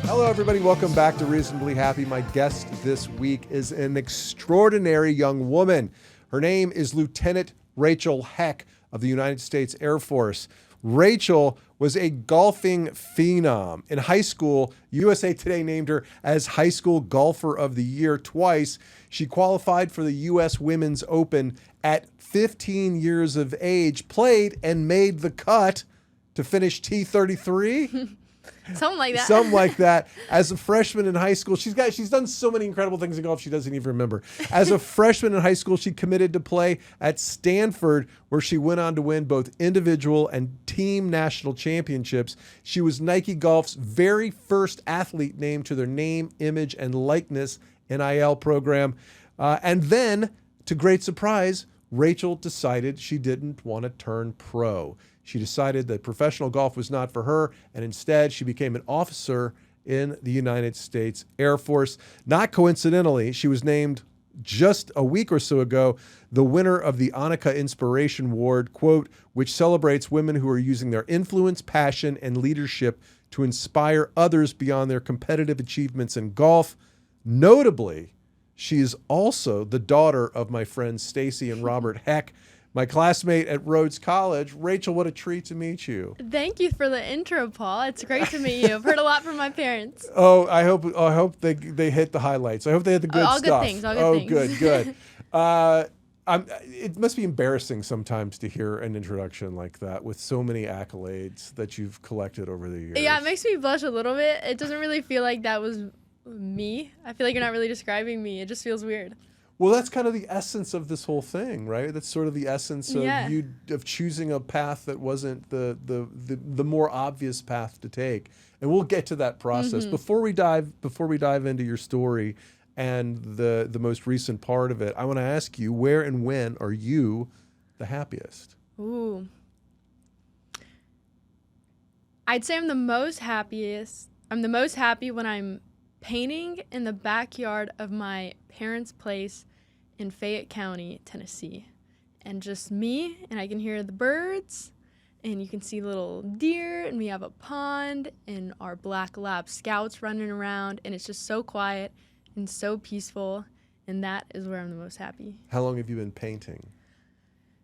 Hello, everybody. Welcome back to Reasonably Happy. My guest this week is an extraordinary young woman. Her name is Lieutenant Rachel Heck of the United States Air Force. Rachel was a golfing phenom. In high school, USA Today named her as High School Golfer of the Year twice. She qualified for the U.S. Women's Open at 15 years of age, played and made the cut to finish T33. Something like that. Something like that. As a freshman in high school, she's done so many incredible things in golf she doesn't even remember. As a freshman in high school, she committed to play at Stanford, where she went on to win both individual and team national championships. She was Nike Golf's very first athlete named to their name, image, and likeness NIL program. And then, to great surprise, Rachel decided she didn't want to turn pro. She decided that professional golf was not for her, and instead she became an officer in the United States Air Force. Not coincidentally, she was named just a week or so ago the winner of the Annika Inspiration Award, quote, which celebrates women who are using their influence, passion, and leadership to inspire others beyond their competitive achievements in golf. Notably, she is also the daughter of my friends Stacy and Robert Heck, my classmate at Rhodes College. Rachel, what a treat to meet you. Thank you for the intro, Paul. It's great to meet you. I've heard a lot from my parents. Oh, I hope they hit the highlights. I hope they hit the good all stuff. Good things. All good things. Good. It must be embarrassing sometimes to hear an introduction like that with so many accolades that you've collected over the years. Yeah, it makes me blush a little bit. It doesn't really feel like that was me. I feel like you're not really describing me. It just feels weird. Well, that's kind of the essence of this whole thing, right? That's sort of the essence of of choosing a path that wasn't the more obvious path to take. And we'll get to that process. Mm-hmm. Before we dive into your story and the most recent part of it, I want to ask you, where and when are you the happiest? Ooh. I'd say I'm the most happy when I'm painting in the backyard of my parents' place in Fayette County, Tennessee. And just me, and I can hear the birds, and you can see little deer, and we have a pond, and our black lab scouts running around, and it's just so quiet and so peaceful, and that is where I'm the most happy. How long have you been painting?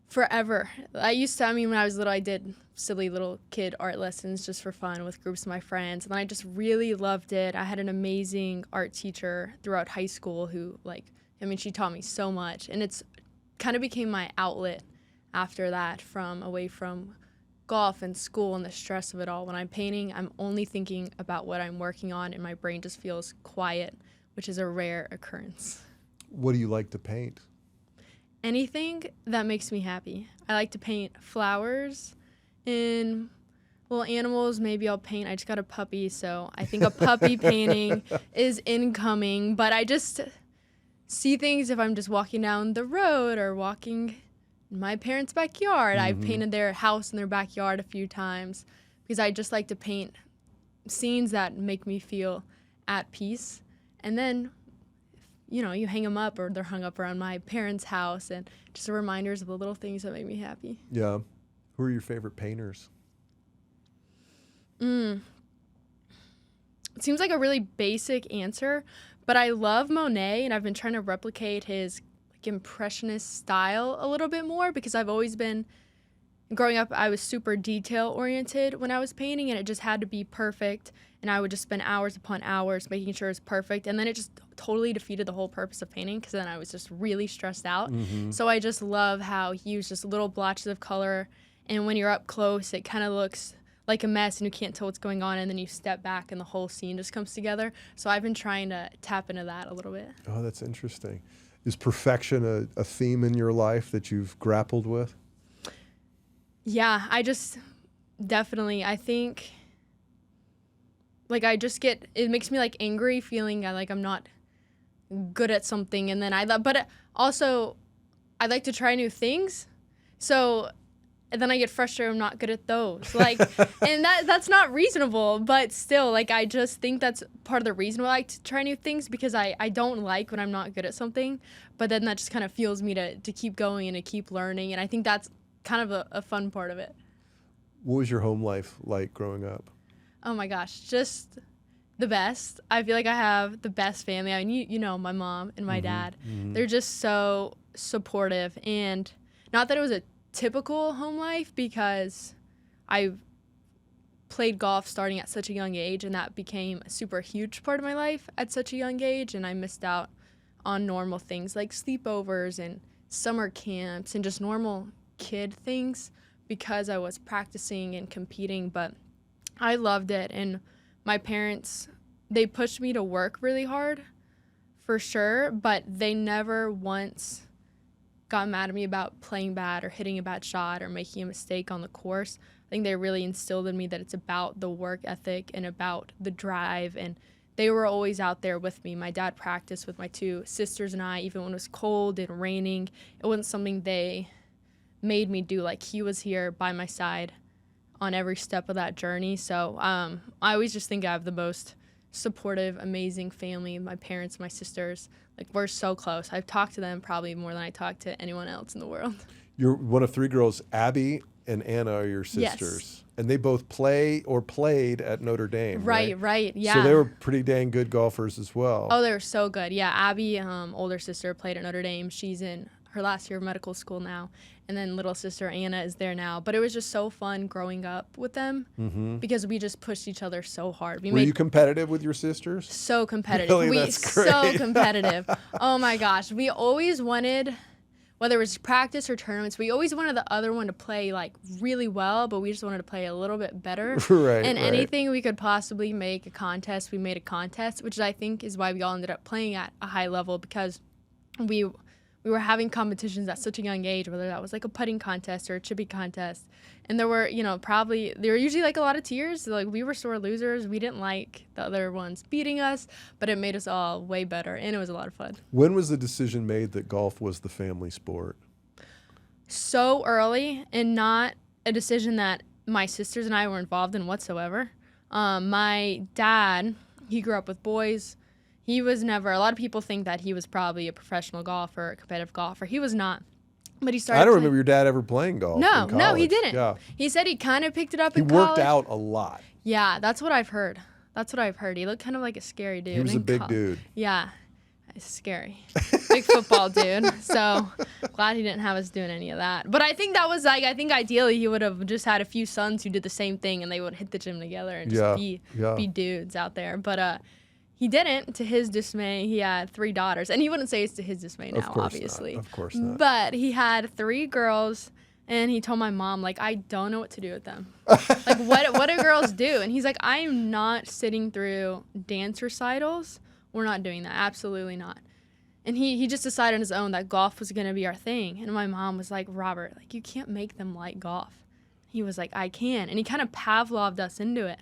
Forever. When I was little, I did silly little kid art lessons just for fun with groups of my friends. And I just really loved it. I had an amazing art teacher throughout high school who, she taught me so much. And it's kind of became my outlet after that, away from golf and school and the stress of it all. When I'm painting, I'm only thinking about what I'm working on, and my brain just feels quiet, which is a rare occurrence. What do you like to paint? Anything that makes me happy. I like to paint flowers and little animals. Maybe I'll paint. I just got a puppy, so I think a puppy painting is incoming. But I just see things if I'm just walking down the road or walking in my parents' backyard. I've painted their house in their backyard a few times because I just like to paint scenes that make me feel at peace. And then you hang them up, or they're hung up around my parents' house, and just reminders of the little things that make me happy. Yeah. Who are your favorite painters? It seems like a really basic answer, but I love Monet, and I've been trying to replicate his impressionist style a little bit more because I've always been, growing up, I was super detail-oriented when I was painting, and it just had to be perfect. And I would just spend hours upon hours making sure it's perfect. And then it just totally defeated the whole purpose of painting because then I was just really stressed out. So I just love how he used just little blotches of color. And when you're up close, it kind of looks like a mess and you can't tell what's going on. And then you step back and the whole scene just comes together. So I've been trying to tap into that a little bit. Oh, that's interesting. Is perfection a theme in your life that you've grappled with? Yeah, I just definitely, I think... it makes me angry feeling like I'm not good at something. And then but also I like to try new things. So and then I get frustrated I'm not good at those. And that's not reasonable, but still, I just think that's part of the reason why I like to try new things because I don't like when I'm not good at something. But then that just kind of fuels me to keep going and to keep learning. And I think that's kind of a fun part of it. What was your home life like growing up? Oh my gosh, just the best. I feel like I have the best family. I mean, you know, my mom and my dad. They're just so supportive. And not that it was a typical home life, because I played golf starting at such a young age, and that became a super huge part of my life at such a young age, and I missed out on normal things like sleepovers and summer camps and just normal kid things because I was practicing and competing. But I loved it, and my parents, they pushed me to work really hard for sure, but they never once got mad at me about playing bad or hitting a bad shot or making a mistake on the course. I think they really instilled in me that it's about the work ethic and about the drive, and they were always out there with me. My dad practiced with my two sisters and I, even when it was cold and raining. It wasn't something they made me do. Like, he was here by my side on every step of that journey. So I always just think I have the most supportive, amazing family. My parents, my sisters, like, we're so close. I've talked to them probably more than I talk to anyone else in the world. You're one of three girls. Abby and Anna are your sisters. Yes. And they both play or played at Notre Dame, Right, yeah. So they were pretty dang good golfers as well. Oh, they were so good. Yeah, Abby, older sister, played at Notre Dame. She's in her last year of medical school now. And then little sister Anna is there now. But it was just so fun growing up with them because we just pushed each other so hard. Were you competitive with your sisters? So competitive. Really? That's great. So competitive. Oh my gosh. We always wanted, whether it was practice or tournaments, we always wanted the other one to play like really well, but we just wanted to play a little bit better. And anything we could possibly make a contest, we made a contest, which I think is why we all ended up playing at a high level, because we were having competitions at such a young age, whether that was like a putting contest or a chippy contest. And there were, there were usually like a lot of tears. Like, we were sore losers. We didn't like the other ones beating us, but it made us all way better, and it was a lot of fun. When was the decision made that golf was the family sport? So early, and not a decision that my sisters and I were involved in whatsoever. My dad, he grew up with boys. He was never, a lot of people think that he was probably a professional golfer, a competitive golfer. He was not. But he started. I don't remember your dad ever playing golf. No, he didn't. Yeah. He said he kind of picked it up in college. He worked out a lot. Yeah, that's what I've heard. He looked kind of like a scary dude. He was a big dude. Yeah, it's scary. Big football dude. So glad he didn't have us doing any of that. But I think that was like, I think ideally he would have just had a few sons who did the same thing, and they would hit the gym together and just be dudes out there. But he didn't, to his dismay. He had 3 daughters. And he wouldn't say it's to his dismay now, obviously. Of course not. But he had 3 girls, and he told my mom, like, I don't know what to do with them. Like, what do girls do? And he's like, I'm not sitting through dance recitals. We're not doing that. Absolutely not. And he just decided on his own that golf was going to be our thing. And my mom was like, Robert, like, you can't make them like golf. He was like, I can. And he kind of Pavlov'ed us into it.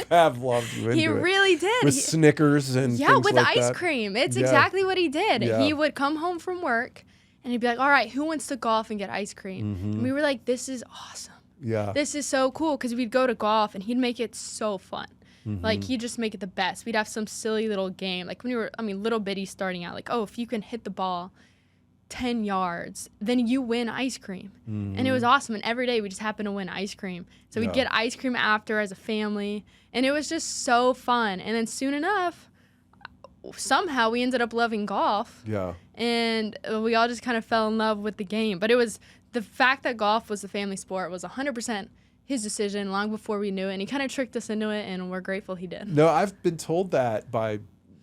Pavlov'ed you into it. He really did. With Snickers and things with like ice cream. It's exactly what he did. Yeah. He would come home from work, and he'd be like, all right, who wants to golf and get ice cream? And we were like, this is awesome. Yeah. This is so cool, because we'd go to golf, and he'd make it so fun. Like, he'd just make it the best. We'd have some silly little game. Like, when we were, little bitty starting out. Like, oh, if you can hit the ball 10 yards, then you win ice cream. And it was awesome. And every day we just happened to win ice cream. So we'd get ice cream after as a family. And it was just so fun. And then soon enough, somehow we ended up loving golf. Yeah. And we all just kind of fell in love with the game. But it was the fact that golf was the family sport was 100% his decision long before we knew it. And he kind of tricked us into it, and we're grateful he did. No, I've been told that by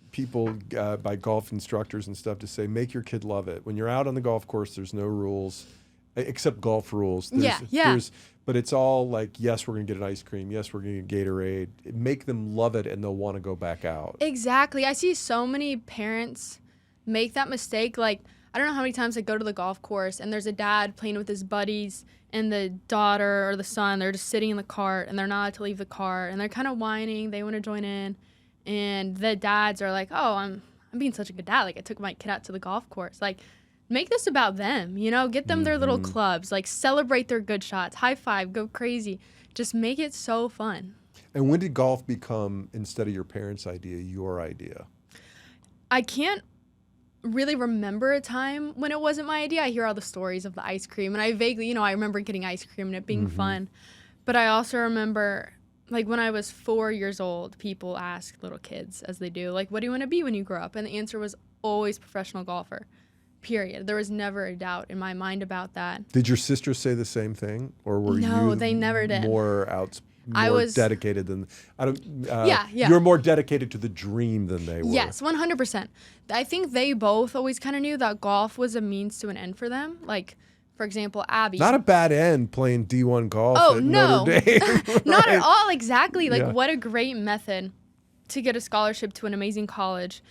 people, by golf instructors and stuff, to say, make your kid love it. When you're out on the golf course, there's no rules, except golf rules. But it's all like, yes, we're going to get an ice cream. Yes, we're going to get Gatorade. Make them love it, and they'll want to go back out. Exactly. I see so many parents make that mistake. Like, I don't know how many times I go to the golf course, and there's a dad playing with his buddies, and the daughter or the son, they're just sitting in the cart, and they're not allowed to leave the cart, and they're kind of whining. They want to join in. And the dads are like, oh, I'm being such a good dad. Like, I took my kid out to the golf course. Like, make this about them, get them their little clubs. Like, celebrate their good shots. High five, go crazy. Just make it so fun. And when did golf become, instead of your parents' idea, your idea? I can't really remember a time when it wasn't my idea. I hear all the stories of the ice cream, and I vaguely, I remember getting ice cream and it being fun. But I also remember like when I was 4 years old, people ask little kids, as they do, like, what do you want to be when you grow up? And the answer was always professional golfer, period. There was never a doubt in my mind about that. Did your sisters say the same thing, or were No, you they never did. more I was dedicated than I don't? Yeah. You're more dedicated to the dream than they were. Yes, 100%. I think they both always kind of knew that golf was a means to an end for them. Like, for example, Abby. Not a bad end playing D1 golf Oh, at no. Notre Dame. Not right? at all, exactly. Like, Yeah. what a great method to get a scholarship to an amazing college.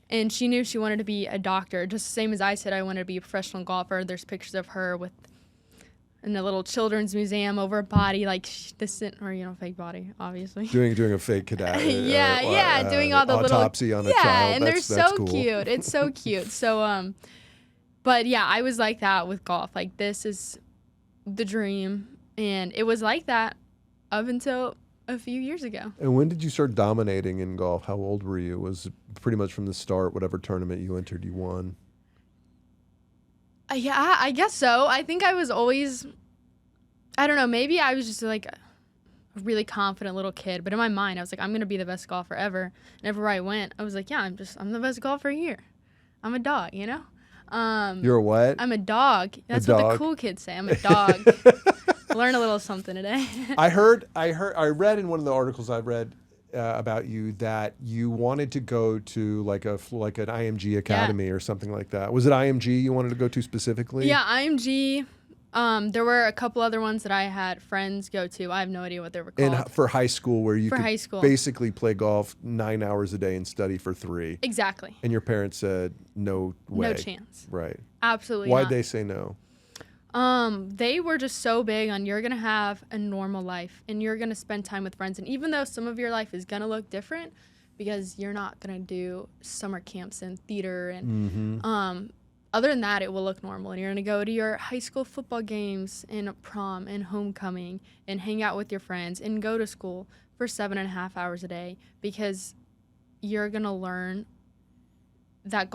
And she knew she wanted to be a doctor, just the same as I said I wanted to be a professional golfer. There's pictures of her in a little children's museum over a body, like fake body, obviously. Doing a fake cadet. Doing all the autopsy little on a child. and That's they're so cool. cute. It's so cute. So but yeah, I was like that with golf. Like, this is the dream, and it was like that up until a few years ago. And when did you start dominating in golf? How old were you? Was it pretty much from the start, whatever tournament you entered, you won? Yeah, I guess so. I think I was always, I don't know, maybe I was just like a really confident little kid, but in my mind, I was like, I'm going to be the best golfer ever. And everywhere I went, I was like, yeah, I'm the best golfer here. I'm a dog, you know? You're a what? I'm a dog. That's A what dog? the cool kids say. I'm a dog. Learn a little something today. I read in one of the articles I read about you that you wanted to go to like an IMG academy or something like that. Was it IMG you wanted to go to specifically? Yeah, IMG. There were a couple other ones that I had friends go to. I have no idea what they were called. And for high school, where you For could high school. basically play golf 9 hours a day and study for 3. Exactly. And your parents said, no way. No chance. Right. Absolutely Why'd not. they say no? They were just so big on, you're going to have a normal life and you're going to spend time with friends. And even though some of your life is going to look different because you're not going to do summer camps and theater and other than that, it will look normal. And you're going to go to your high school football games and prom and homecoming and hang out with your friends and go to school for 7.5 hours a day because you're going to learn that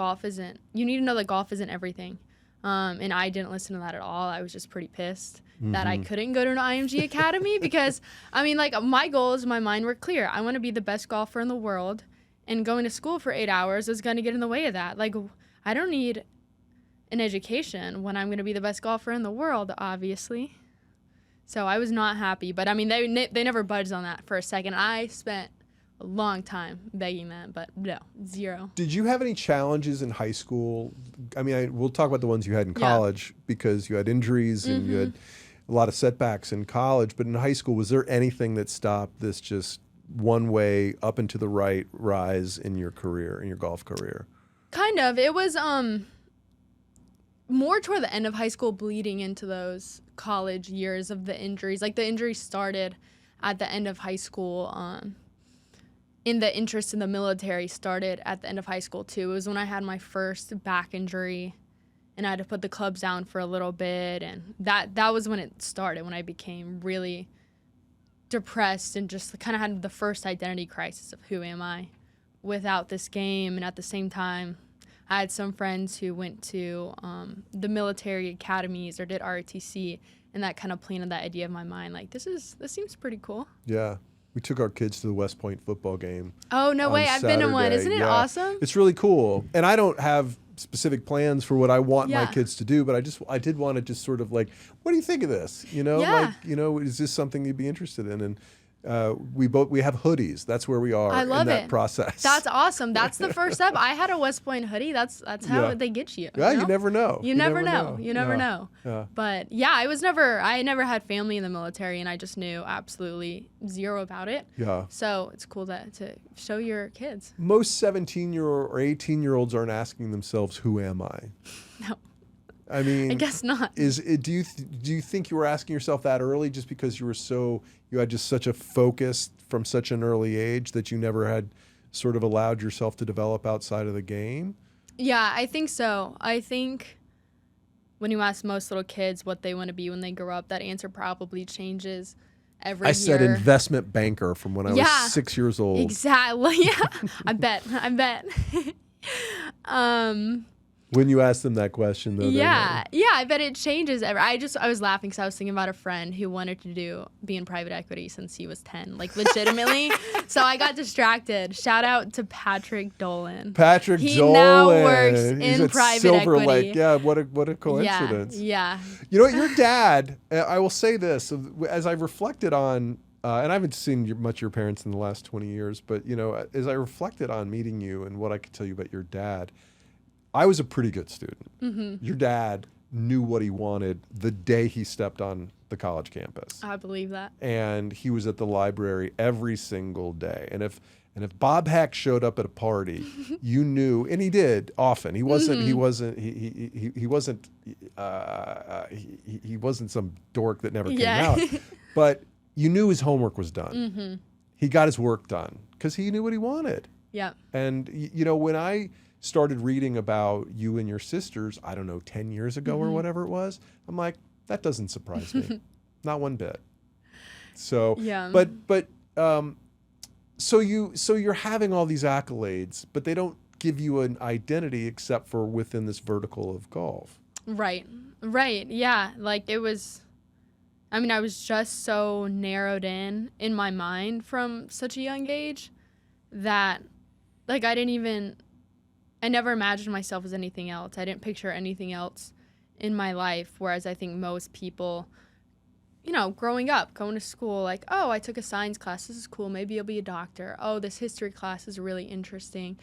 you need to know that golf isn't everything. And I didn't listen to that at all. I was just pretty pissed that I couldn't go to an IMG academy because, I mean, like, my goals in my mind were clear. I want to be the best golfer in the world, and going to school for 8 hours is going to get in the way of that. Like, I don't need an education when I'm going to be the best golfer in the world, obviously. So I was not happy. But, I mean, they never budged on that for a second. I spent a long time begging them, but no, zero. Did you have any challenges in high school? I mean, we'll talk about the ones you had in college because you had injuries and you had a lot of setbacks in college. But in high school, was there anything that stopped this just one way up and to the right rise in your career, in your golf career? Kind of. It was more toward the end of high school, bleeding into those college years of the injuries. Like, the injuries started at the end of high school. In the interest in the military started at the end of high school too. It was when I had my first back injury and I had to put the clubs down for a little bit, and that was when it started, when I became really depressed and just kind of had the first identity crisis of who am I without this game. And at the same time, I had some friends who went to the military academies or did ROTC, and that kind of planted that idea in my mind, like, this seems pretty cool. Yeah. We took our kids to the West Point football game. Oh, no way. I've been to one. Isn't it awesome? It's really cool. And I don't have specific plans for what I want my kids to do, but I did want to just sort of like, what do you think of this? You know, like, you know, is this something you'd be interested in? And we have hoodies. That's where we are in that process. That's awesome. That's the first step. I had a West Point hoodie. That's how they get you. Yeah, you know? you never know. You never know. You never know. Yeah. But yeah, I never had family in the military, and I just knew absolutely zero about it. Yeah. So it's cool to show your kids. Most 17-year-old or 18-year-olds aren't asking themselves, who am I? No. I mean, I guess not. Do you think you were asking yourself that early just because you had just such a focus from such an early age that you never had sort of allowed yourself to develop outside of the game? Yeah, I think so. I think when you ask most little kids what they want to be when they grow up, that answer probably changes every year. I said investment banker from when I was 6 years old. Exactly. Yeah. I bet. When you ask them that question, though. Yeah, I bet it changes. I was laughing because I was thinking about a friend who wanted to be in private equity since he was 10, like legitimately. So I got distracted. Shout out to Patrick Dolan. He now works in private Silver equity. Lake. Yeah, what a coincidence. Yeah. You know what, your dad, I will say this, as I reflected on, and I haven't seen much of your parents in the last 20 years, but, you know, as I reflected on meeting you and what I could tell you about your dad, I was a pretty good student. Mm-hmm. Your dad knew what he wanted the day he stepped on the college campus. I believe that. And he was at the library every single day. And if Bob Heck showed up at a party, you knew, and he did often. He wasn't. Mm-hmm. He wasn't some dork that never came out. But you knew his homework was done. Mm-hmm. He got his work done because he knew what he wanted. Yeah. And you know, when I started reading about you and your sisters, I don't know, 10 years ago or whatever it was, I'm like, that doesn't surprise me. Not one bit. So, yeah. So you're having all these accolades, but they don't give you an identity except for within this vertical of golf. Right. Yeah. Like I was just so narrowed in my mind from such a young age that like I never imagined myself as anything else. I didn't picture anything else in my life, whereas I think most people, you know, growing up, going to school, like, oh, I took a science class. This is cool. Maybe I'll be a doctor. Oh, this history class is really interesting.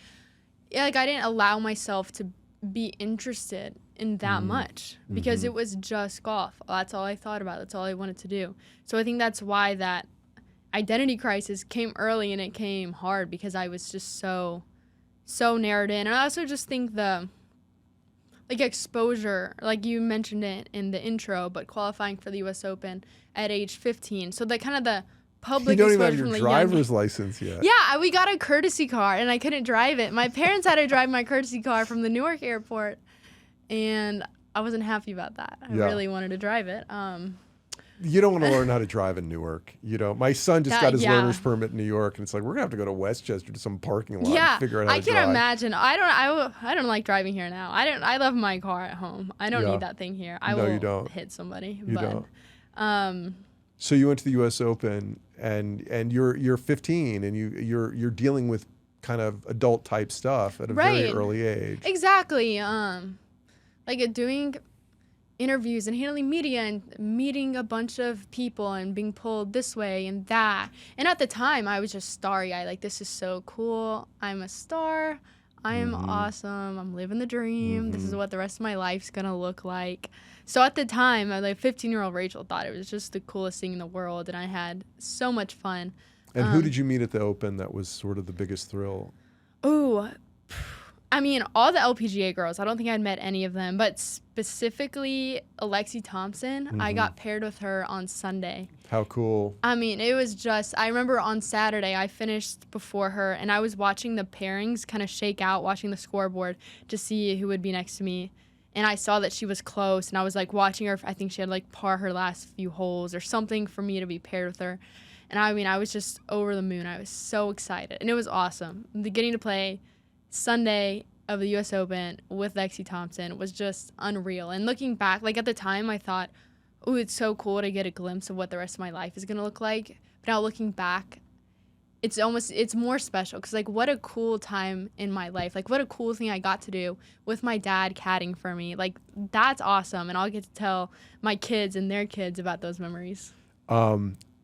Yeah, like, I didn't allow myself to be interested in that much because it was just golf. That's all I thought about. That's all I wanted to do. So I think that's why that identity crisis came early and it came hard because I was just so narrowed in. And I also just think the like exposure, like you mentioned it in the intro, but qualifying for the US Open at age 15. So the kind of the public exposure. You don't even have your driver's license yet. Yeah, we got a courtesy car and I couldn't drive it. My parents had to drive my courtesy car from the Newark airport and I wasn't happy about that. I really wanted to drive it. You don't want to learn how to drive in Newark. You know, my son just got his learner's permit in New York, and it's like we're gonna have to go to Westchester to some parking lot and figure out how to drive. I can imagine. I don't like driving here now. I love my car at home. I don't need that thing here. You don't. Hit somebody. You don't. So you went to the U.S. Open, and you're 15, and you're dealing with kind of adult type stuff at a very early age. Exactly. Like doing interviews and handling media and meeting a bunch of people and being pulled this way and that. And at the time, I was just starry-eyed. Like, this is so cool. I'm a star. I am awesome. I'm living the dream. This is what the rest of my life's going to look like. So at the time, like 15-year-old Rachel thought it was just the coolest thing in the world. And I had so much fun. And who did you meet at the Open that was sort of the biggest thrill? Oh, I mean, all the LPGA girls. I don't think I'd met any of them, but specifically Alexi Thompson. I got paired with her on Sunday. How cool. I mean, it was just, I remember on Saturday, I finished before her, and I was watching the pairings kind of shake out, watching the scoreboard to see who would be next to me. And I saw that she was close, and I was like watching her. I think she had like par her last few holes or something for me to be paired with her. And I mean, I was just over the moon. I was so excited, and it was awesome. Getting to play Sunday of the U.S. Open with Lexi Thompson was just unreal. And looking back, like at the time, I thought, oh, it's so cool to get a glimpse of what the rest of my life is going to look like. But now looking back, it's more special because, like, what a cool time in my life. Like, what a cool thing I got to do with my dad caddying for me. Like, that's awesome. And I'll get to tell my kids and their kids about those memories.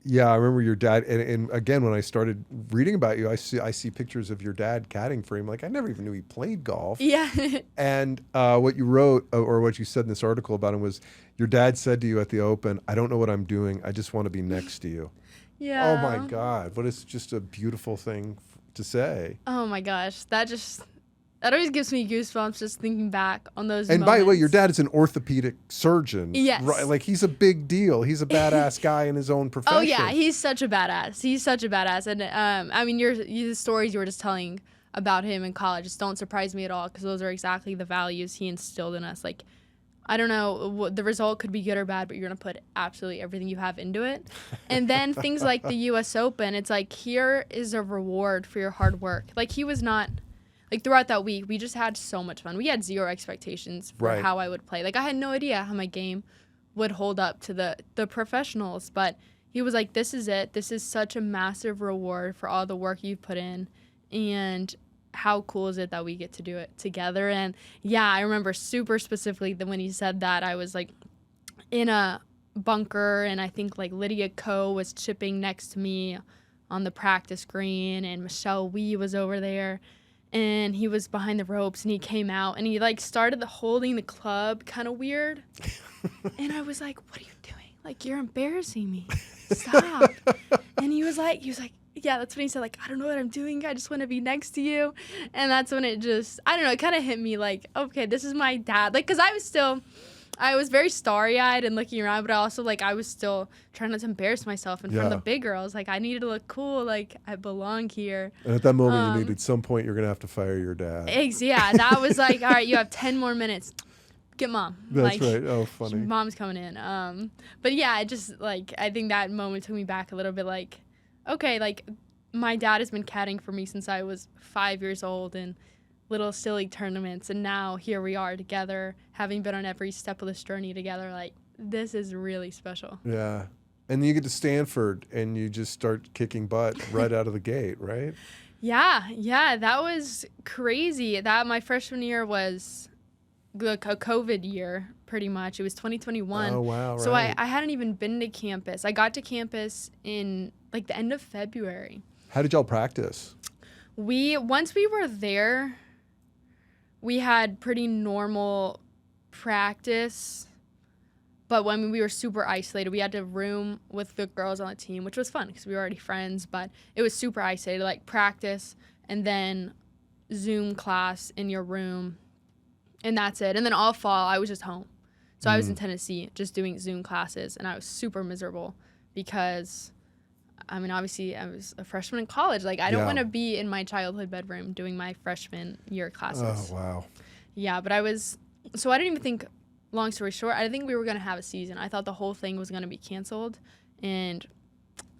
Yeah, I remember your dad, and again, when I started reading about you, I see pictures of your dad caddying for him. Like, I never even knew he played golf. Yeah. And what you wrote, or what you said in this article about him was, your dad said to you at the Open, "I don't know what I'm doing. I just want to be next to you." Yeah. Oh my God, what is just a beautiful thing to say. Oh my gosh, that always gives me goosebumps just thinking back on those And moments. by the way, your dad is an orthopedic surgeon. Yes. Right? Like, he's a big deal. He's a badass guy in his own profession. Oh, yeah. He's such a badass. And, I mean, the stories you were just telling about him in college just don't surprise me at all because those are exactly the values he instilled in us. Like, I don't know, what the result could be good or bad, but you're going to put absolutely everything you have into it. And then things like the U.S. Open, it's like, here is a reward for your hard work. Like, he was not... like throughout that week, we just had so much fun. We had zero expectations for how I would play. Like I had no idea how my game would hold up to the professionals, but he was like, this is it. This is such a massive reward for all the work you've put in, and how cool is it that we get to do it together? And yeah, I remember super specifically that when he said that, I was like in a bunker, and I think like Lydia Ko was chipping next to me on the practice green, and Michelle Wee was over there, and he was behind the ropes, and he came out, and he like started holding the club kind of weird. And I was like, what are you doing? Like, you're embarrassing me. Stop. And he was like, yeah, that's when he said, like, I don't know what I'm doing. I just want to be next to you. And that's when it just, I don't know, it kind of hit me like, okay, this is my dad. Like, because I was very starry-eyed and looking around, but I was still trying not to embarrass myself in front of the big girls. Like, I needed to look cool. Like, I belong here. And at that moment, you needed, at some point, you're going to have to fire your dad. Yeah, that was like, all right, you have 10 more minutes. Get mom. That's right. Oh, funny. Mom's coming in. But yeah, I just, like, I think that moment took me back a little bit, like, okay, like, my dad has been caddying for me since I was 5 years old in little silly tournaments, and now here we are together, having been on every step of this journey together. Like, this is really special. Yeah. And you get to Stanford, and you just start kicking butt right out of the gate, right? Yeah, that was crazy. That my freshman year was a COVID year, pretty much. It was 2021. Oh, wow, right. So I hadn't even been to campus. I got to campus in, like, the end of February. How did y'all practice? Once we were there, we had pretty normal practice. But when we were super isolated, we had to room with the girls on the team, which was fun because we were already friends. But it was super isolated, like practice and then Zoom class in your room. And that's it. And then all fall, I was just home. So I was in Tennessee just doing Zoom classes, and I was super miserable because, I mean, obviously I was a freshman in college. Like, I don't want to be in my childhood bedroom doing my freshman year classes. Oh, wow. Yeah, but so I didn't even think, long story short, I didn't think we were going to have a season. I thought the whole thing was going to be canceled. And,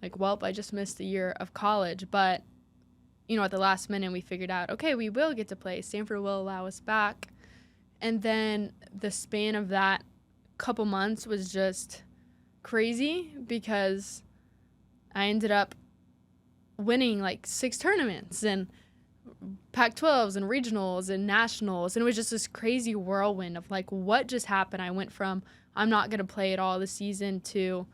like, welp, I just missed a year of college. But, you know, at the last minute, we figured out, okay, we will get to play. Stanford will allow us back. And then the span of that couple months was just crazy because I ended up winning like 6 tournaments and Pac-12s and regionals and nationals. And it was just this crazy whirlwind of like, what just happened? I went from I'm not going to play at all this season to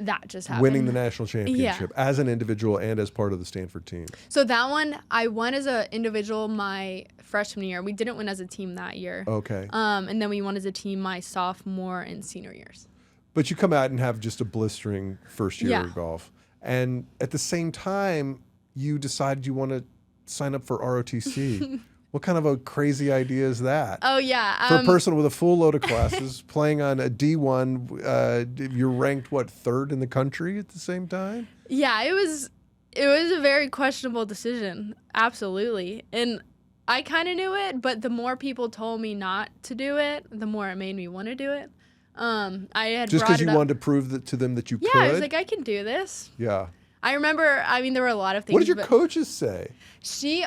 that just happened. Winning the national championship as an individual and as part of the Stanford team. So that one, I won as an individual my freshman year. We didn't win as a team that year. Okay. And then we won as a team my sophomore and senior years. But you come out and have just a blistering first year of golf. And at the same time, you decided you want to sign up for ROTC. What kind of a crazy idea is that? Oh, yeah. For a person with a full load of classes, playing on a D1, you're ranked, what, 3rd in the country at the same time? Yeah, it was a very questionable decision. Absolutely. And I kind of knew it, but the more people told me not to do it, the more it made me want to do it. I had just because you wanted to prove to them that you could? Yeah, I was like, I can do this. Yeah. I remember, I mean, there were a lot of things. What did your coaches say?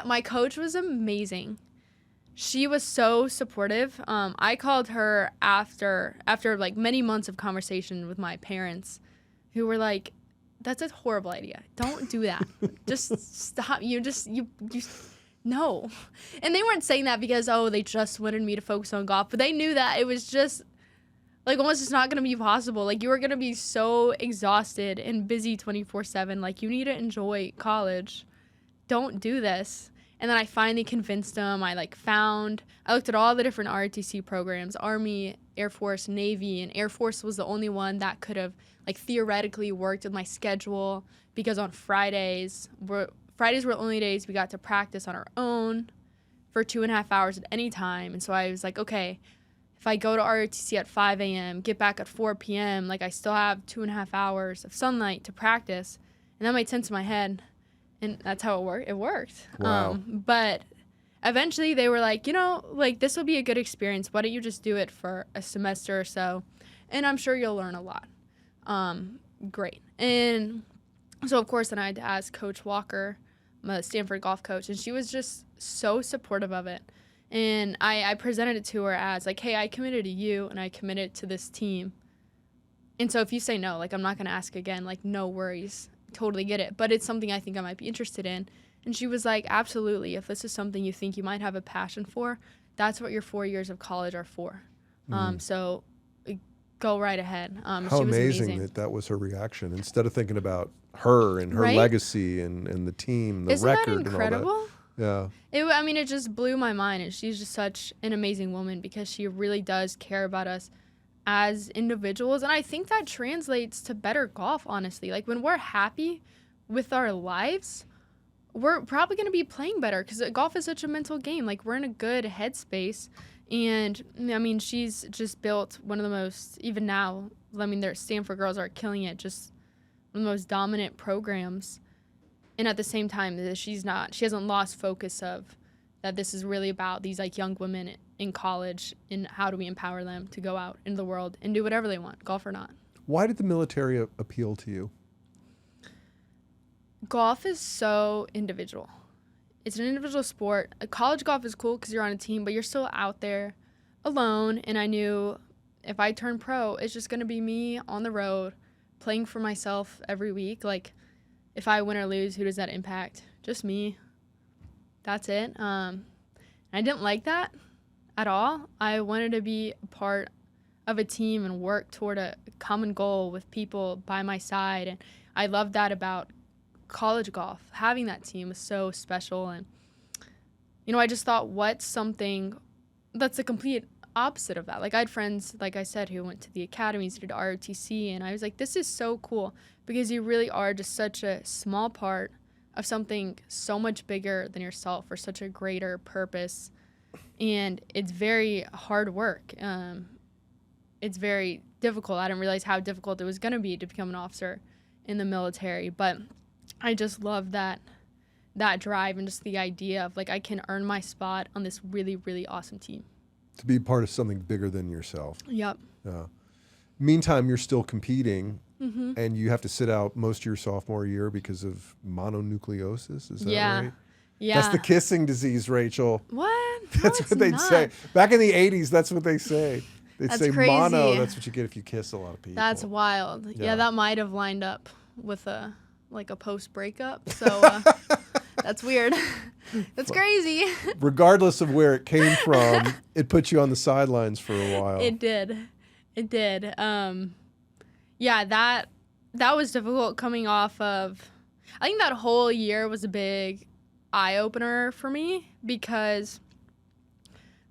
My coach was amazing. She was so supportive. I called her after like many months of conversation with my parents, who were like, "That's a horrible idea. Don't do that. Just stop. No." And they weren't saying that because they just wanted me to focus on golf, but they knew that it was just like almost just not gonna be possible. Like, you were gonna be so exhausted and busy 24/7. Like, you need to enjoy college. Don't do this. And then I finally convinced them. I looked at all the different ROTC programs, Army, Air Force, Navy, and Air Force was the only one that could have like theoretically worked with my schedule, because on Fridays were the only days we got to practice on our own for 2.5 hours at any time. And so I was like, okay, if I go to ROTC at 5 a.m., get back at 4 p.m., like I still have 2.5 hours of sunlight to practice. And that made sense in my head. And that's how it worked. It worked. Wow. But eventually they were like, like, this will be a good experience. Why don't you just do it for a semester or so? And I'm sure you'll learn a lot. Great. And so, of course, then I had to ask Coach Walker, a Stanford golf coach, and she was just so supportive of it. And I presented it to her as like, hey, I committed to you and I committed to this team. And so if you say no, like, I'm not going to ask again, like, no worries. Totally get it. But it's something I think I might be interested in. And she was like, absolutely. If this is something you think you might have a passion for, that's what your 4 years of college are for. So go right ahead. How she was amazing that was her reaction. Instead of thinking about her and her Right? legacy and the team, the Isn't record that incredible? and all that. Yeah. It just blew my mind. And she's just such an amazing woman because she really does care about us as individuals. And I think that translates to better golf, honestly. Like, when we're happy with our lives, we're probably going to be playing better because golf is such a mental game. Like, we're in a good headspace. And, I mean, she's just built one of the most, even now, I mean, their Stanford girls are killing it, just one of the most dominant programs. And at the same time, she hasn't lost focus of that this is really about these, like, young women in college and how do we empower them to go out into the world and do whatever they want, golf or not. Why did the military appeal to you? Golf is so individual. It's an individual sport. College golf is cool because you're on a team, but you're still out there alone. And I knew if I turn pro, it's just going to be me on the road playing for myself every week. Like, if I win or lose, who does that impact? Just me. That's it. I didn't like that at all. I wanted to be a part of a team and work toward a common goal with people by my side. And I loved that about college golf. Having that team was so special. And, you know, I just thought, what's something that's the complete opposite of that? Like, I had friends, like I said, who went to the academies, did ROTC, and I was like, this is so cool because you really are just such a small part of something so much bigger than yourself for such a greater purpose. And it's very hard work. It's very difficult. I didn't realize how difficult it was going to be to become an officer in the military, but I just love that drive and just the idea of, like, I can earn my spot on this really, really awesome team. To be part of something bigger than yourself. Yep. Yeah. Meantime, you're still competing, and you have to sit out most of your sophomore year because of mononucleosis. Is that right? Yeah. That's the kissing disease, Rachel. What? That's what they'd say. Back in the 80s, that's what they say. They'd say crazy. mono, that's what you get if you kiss a lot of people. That's wild. Yeah, that might have lined up with a post-breakup. So that's weird. That's crazy. Regardless of where it came from, it put you on the sidelines for a while. It did. Yeah, that was difficult coming off of, I think that whole year was a big eye-opener for me because,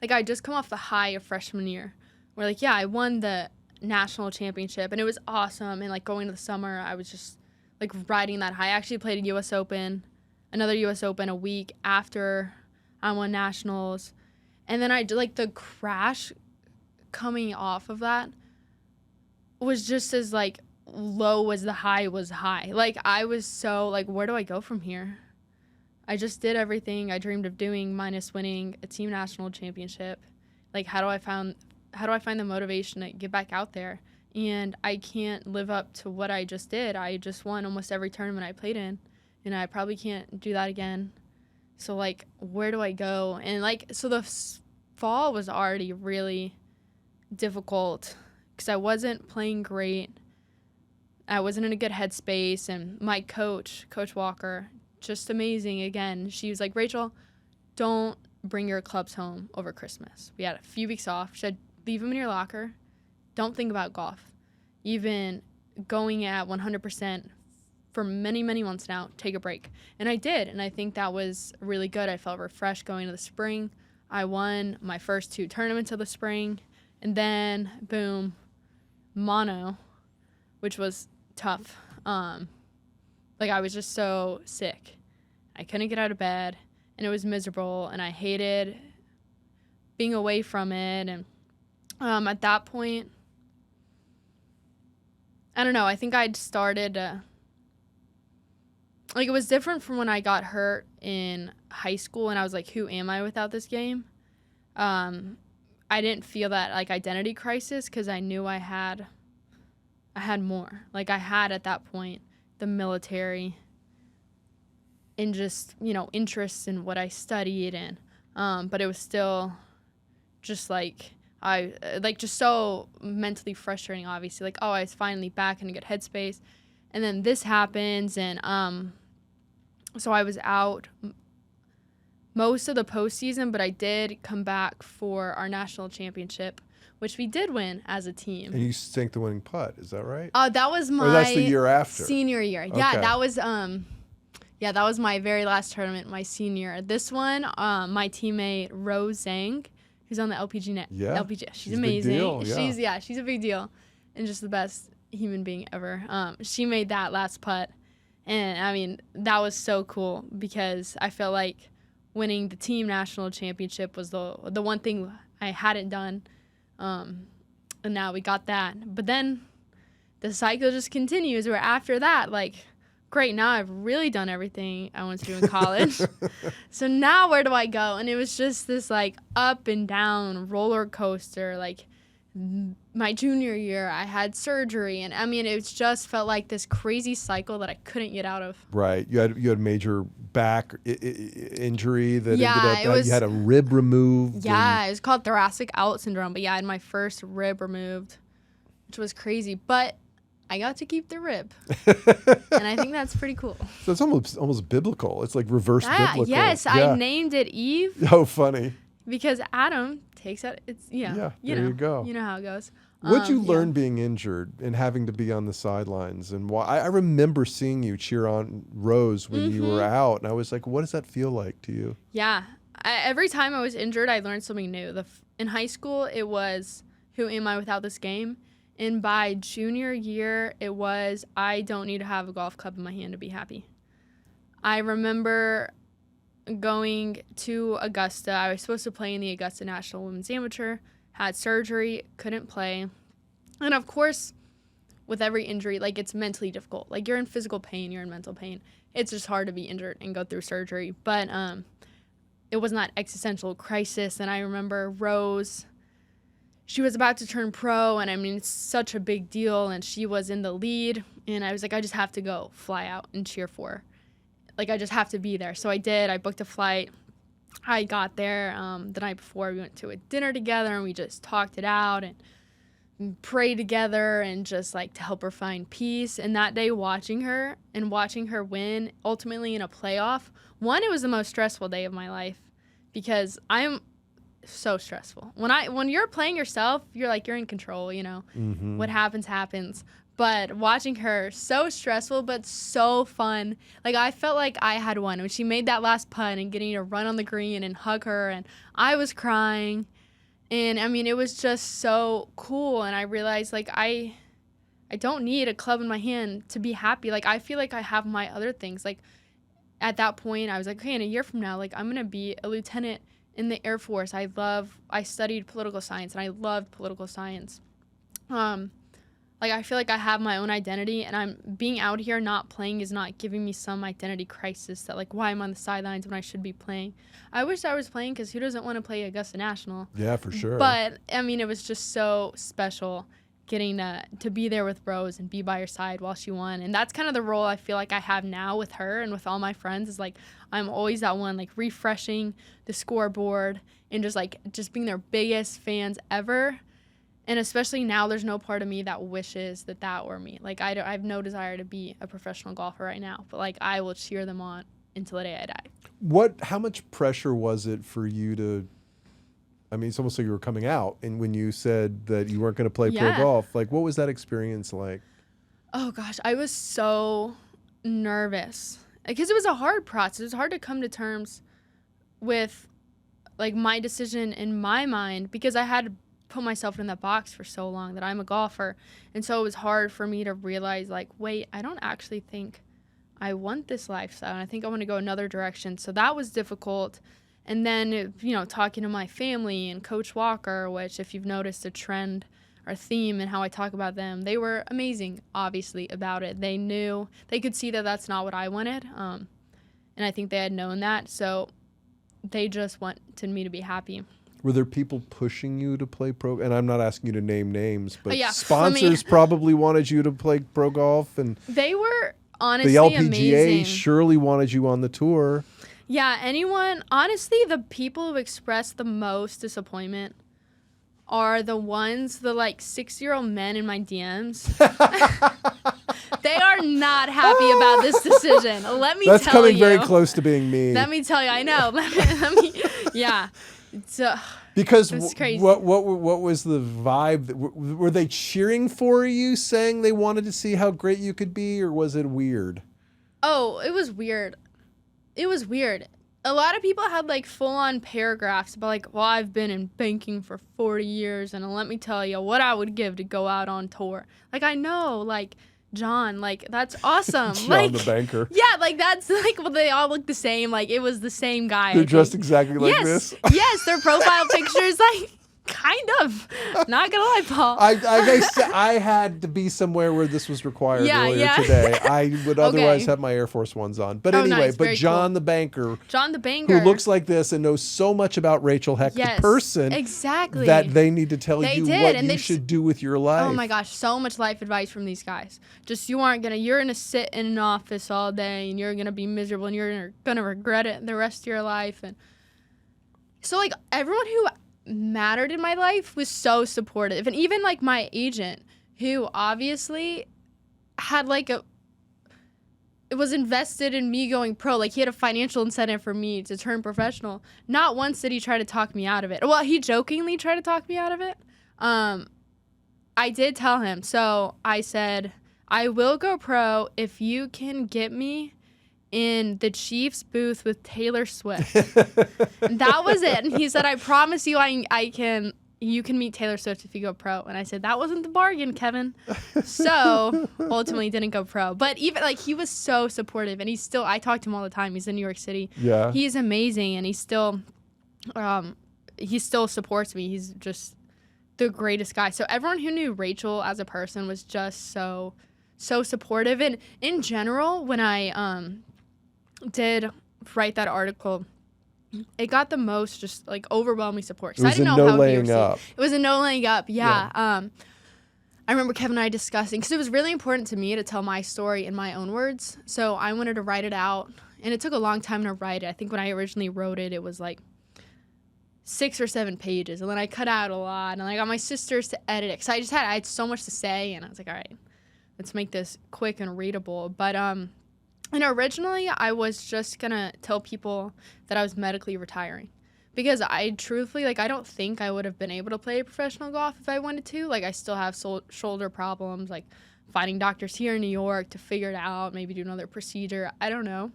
like, I just come off the high of freshman year where, like, yeah, I won the national championship and it was awesome. And, like, going to the summer, I was just, like, riding that high. I actually played a U.S. Open, another U.S. Open a week after I won nationals. And then I did, like, the crash coming off of that was just as, like, low as the high was high. Like, I was so, like, where do I go from here? I just did everything I dreamed of doing minus winning a team national championship. Like, how do I find the motivation to get back out there? And I can't live up to what I just did. I just won almost every tournament I played in, and I probably can't do that again. So, like, where do I go? And, like, so the fall was already really difficult because I wasn't playing great. I wasn't in a good headspace, and my coach, Coach Walker, just amazing again. She was like, Rachel, don't bring your clubs home over Christmas. We had a few weeks off. She said, leave them in your locker. Don't think about golf. Even going at 100% for many, many months now, take a break. And I did, and I think that was really good. I felt refreshed going into the spring. I won my first 2 tournaments of the spring, and then, boom, mono, which was tough. Like, I was just so sick. I couldn't get out of bed, and it was miserable, and I hated being away from it. And at that point, I don't know, I think I'd started like, it was different from when I got hurt in high school, and I was like, who am I without this game? I didn't feel that, like, identity crisis because I knew I had more. Like, I had at that point the military and just, interests in what I studied. And but it was still just like just so mentally frustrating, obviously. Like, oh, I was finally back in a good headspace. And then this happens, and so I was out most of the postseason, but I did come back for our national championship, which we did win as a team. And you sank the winning putt, is that right? That was my that's the year after. Senior year. Okay. Yeah, that was my very last tournament, my senior. This one, my teammate Rose Zhang, who's on the LPG net. Yeah. LPG. She's amazing. A big deal, yeah. She's a big deal, and just the best human being ever. She made that last putt, and I mean that was so cool because I felt like winning the team national championship was the one thing I hadn't done, and now we got that. But then the cycle just continues. Where after that, like, great, now I've really done everything I wanted to do in college. So now where do I go? And it was just this like up and down roller coaster. Like, my junior year, I had surgery, and I mean, it just felt like this crazy cycle that I couldn't get out of. Right. You had major back injury that Yeah, you had a rib removed. Yeah, it was called thoracic outlet syndrome. But yeah, I had my first rib removed, which was crazy. But I got to keep the rib, and I think that's pretty cool. So it's almost biblical. It's like reverse biblical. Yes, yeah. I named it Eve. Oh, funny. Because Adam takes out Yeah, there you go. You know how it goes. What'd you learn being injured and having to be on the sidelines? And why? I remember seeing you cheer on Rose when you were out, and I was like, what does that feel like to you? Yeah. Every time I was injured, I learned something new. In high school, it was, who am I without this game? And by junior year, it was, I don't need to have a golf club in my hand to be happy. I remember going to Augusta. I was supposed to play in the Augusta National Women's Amateur, had surgery, couldn't play. And of course, with every injury, like, it's mentally difficult. Like, you're in physical pain, you're in mental pain. It's just hard to be injured and go through surgery. But it was not existential crisis. And I remember Rose, she was about to turn pro, and I mean, it's such a big deal, and she was in the lead. And I was like, I just have to go fly out and cheer for her. Like, I just have to be there. So I did. I booked a flight. I got there the night before. We went to a dinner together, and we just talked it out and prayed together, and just like to help her find peace. And that day, watching her win, ultimately in a playoff, it was the most stressful day of my life because I'm so stressful. When you're playing yourself, you're like, you're in control, you know. Mm-hmm. What happens. But watching her, so stressful, but so fun. Like, I felt like I had won. When she made that last putt and getting to run on the green and hug her, and I was crying. And, I mean, it was just so cool. And I realized, like, I don't need a club in my hand to be happy. Like, I feel like I have my other things. Like, at that point, I was like, okay, in a year from now, like, I'm going to be a lieutenant in the Air Force. I studied political science, and I loved political science. Like, I feel like I have my own identity, and I'm being out here not playing is not giving me some identity crisis that, like, why I'm on the sidelines when I should be playing. I wish I was playing because who doesn't want to play Augusta National? Yeah, for sure. But, I mean, it was just so special getting to be there with Rose and be by her side while she won. And that's kind of the role I feel like I have now with her and with all my friends is, like, I'm always that one, like, refreshing the scoreboard and just being their biggest fans ever. And especially now, there's no part of me that wishes that were me. Like, I have no desire to be a professional golfer right now, but, like, I will cheer them on until the day I die. How much pressure was it for you to, I mean, it's almost like you were coming out, and when you said that you weren't going to play pro golf, like, what was that experience like? Oh, gosh, I was so nervous because it was a hard process. It was hard to come to terms with, like, my decision in my mind because I had put myself in that box for so long that I'm a golfer. And so it was hard for me to realize, like, wait, I don't actually think I want this lifestyle. And I think I want to go another direction. So that was difficult. And then, you know, talking to my family and Coach Walker, which if you've noticed a trend or theme and how I talk about them, they were amazing, obviously, about it. They knew, they could see that that's not what I wanted. And I think they had known that. So they just wanted me to be happy. Were there people pushing you to play pro? And I'm not asking you to name names, but yeah, sponsors probably wanted you to play pro golf. And they were honestly The LPGA amazing. surely wanted you on the tour. Yeah, honestly, the people who express the most disappointment are the 6-year-old men in my DMs. They are not happy about this decision. Let me That's tell coming you. very close to being me. Let me tell you, I know. Let me yeah. Because It's crazy. what was the vibe? Were they cheering for you, saying they wanted to see how great you could be, or was it weird? Oh, it was weird. It was weird. A lot of people had like full-on paragraphs about like, well, I've been in banking for 40 years, and let me tell you what I would give to go out on tour. Like, I know, like, John, like, that's awesome. John like, the banker. Yeah, like, that's like, well, they all look the same. Like, it was the same guy. They're I dressed think. exactly like Yes, this. yes, their profile pictures, like, kind of. Not gonna lie, Paul. I had to be somewhere where this was required earlier today. I would otherwise have my Air Force Ones on. But anyway, nice. but Very John cool. the banker, John the banker, who looks like this and knows so much about Rachel Heck, the person, exactly, that they need to tell you what and you should do with your life. Oh my gosh, so much life advice from these guys. Just you're gonna sit in an office all day and you're gonna be miserable and you're gonna regret it the rest of your life. And so like everyone who mattered in my life was so supportive, and even like my agent, who obviously had it was invested in me going pro. Like, he had a financial incentive for me to turn professional. Not once did he try to talk me out of it. Well, he jokingly tried to talk me out of it. I did tell him. So I said, I will go pro if you can get me in the Chiefs booth with Taylor Swift. That was it. And he said, I promise you you can meet Taylor Swift if you go pro. And I said, that wasn't the bargain, Kevin. So ultimately didn't go pro. But even like, he was so supportive, and I talk to him all the time. He's in New York City. Yeah. He's amazing, and he still supports me. He's just the greatest guy. So everyone who knew Rachel as a person was just so supportive. And in general, when I did write that article, it got the most just like overwhelming support. It was I didn't a know no how laying up. It was a no laying up. Yeah. I remember Kevin and I discussing, because it was really important to me to tell my story in my own words. So I wanted to write it out, and it took a long time to write it. I think when I originally wrote it, it was like 6 or 7 pages, and then I cut out a lot, and I got my sisters to edit it, because I had so much to say, and I was like, all right, let's make this quick and readable. But and originally, I was just going to tell people that I was medically retiring, because I truthfully, I don't think I would have been able to play professional golf if I wanted to. I still have shoulder problems, finding doctors here in New York to figure it out, maybe do another procedure. I don't know.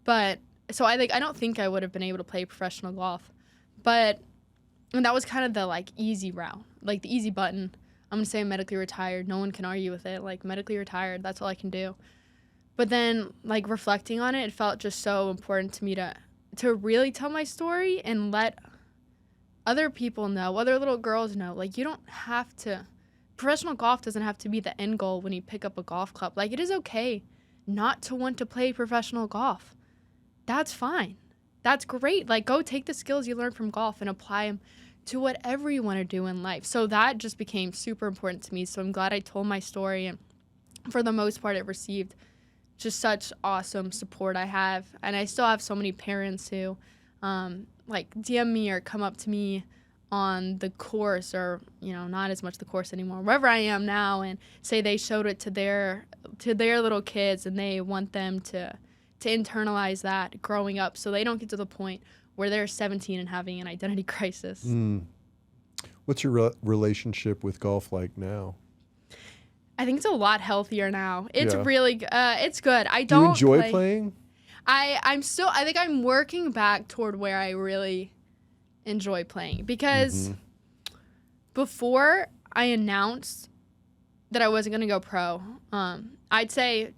But so I don't think I would have been able to play professional golf. And that was kind of the easy route, the easy button. I'm going to say I'm medically retired. No one can argue with it. Medically retired, that's all I can do. But then, reflecting on it, it felt just so important to me to really tell my story and let other people know, other little girls know, you don't have to, professional golf doesn't have to be the end goal when you pick up a golf club. It is okay not to want to play professional golf. That's fine. That's great. Go take the skills you learned from golf and apply them to whatever you want to do in life. So that just became super important to me. So I'm glad I told my story, and for the most part, it received just such awesome support. And I still have so many parents who DM me or come up to me on the course, or not as much the course anymore, wherever I am now, and say they showed it to their little kids, and they want them to internalize that growing up, so they don't get to the point where they're 17 and having an identity crisis. What's your relationship with golf like now? I think it's a lot healthier now. It's really, it's good. Do you enjoy playing? I think I'm working back toward where I really enjoy playing, because before I announced that I wasn't going to go pro, I'd say,